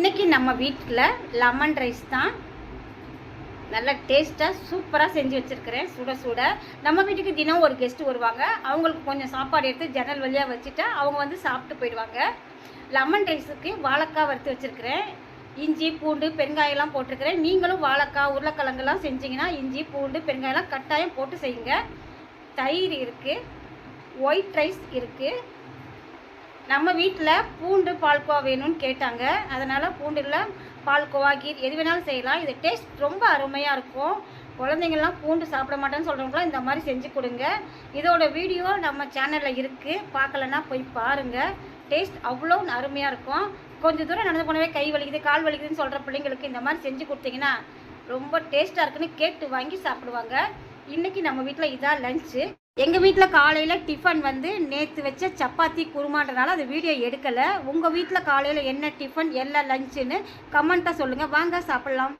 இன்றைக்கி நம்ம வீட்டில் லெமன் ரைஸ் தான் நல்லா டேஸ்ட்டாக சூப்பராக செஞ்சு வச்சுருக்கிறேன். சுட சுட நம்ம வீட்டுக்கு தினம் ஒரு கெஸ்ட்டு வருவாங்க. அவங்களுக்கு கொஞ்சம் சாப்பாடு எடுத்து ஜன்னல் வழியாக வச்சுட்டா அவங்க வந்து சாப்பிட்டு போயிடுவாங்க. லெமன் ரைஸுக்கு வாழைக்காய் வறுத்து வச்சுருக்கிறேன். இஞ்சி பூண்டு பெருங்காயெல்லாம் போட்டிருக்கிறேன். நீங்களும் வாழைக்காய் உருளைக்கிழங்குலாம் செஞ்சிங்கன்னா இஞ்சி பூண்டு பெருங்காயெல்லாம் கட்டாயம் போட்டு செய்யுங்க. தயிர் இருக்குது, ஒயிட் ரைஸ் இருக்குது. நம்ம வீட்டில் பூண்டு பால்கோவா வேணும்னு கேட்டாங்க. அதனால் பூண்டில் பால்கோவா கீர் எது வேணாலும் செய்யலாம். இது டேஸ்ட் ரொம்ப அருமையாக இருக்கும். குழந்தைங்கள்லாம் பூண்டு சாப்பிட மாட்டேன்னு சொல்கிறவங்களாம் இந்த மாதிரி செஞ்சு கொடுங்க. இதோட வீடியோ நம்ம சேனலில் இருக்குது, பார்க்கலன்னா போய் பாருங்கள். டேஸ்ட் அவ்வளோ அருமையாக இருக்கும். கொஞ்சம் தூரம் நடந்து போனவே கை வலிக்குது கால் வலிக்குதுன்னு சொல்கிற பிள்ளைங்களுக்கு இந்த மாதிரி செஞ்சு கொடுத்தீங்கன்னா ரொம்ப டேஸ்ட்டாக இருக்குன்னு கேட்டு வாங்கி சாப்பிடுவாங்க. இன்றைக்கி நம்ம வீட்டில் இதான் லஞ்சு. எங்கள் வீட்டில் காலையில் டிஃபன் வந்து நேற்று வச்ச சப்பாத்தி குருமான்றனால அது வீடியோ எடுக்கலை. உங்கள் வீட்டில் காலையில் என்ன டிஃபன் எல்லாம் லஞ்சுன்னு கமெண்ட்டாக சொல்லுங்கள். வாங்க சாப்பிட்லாம்.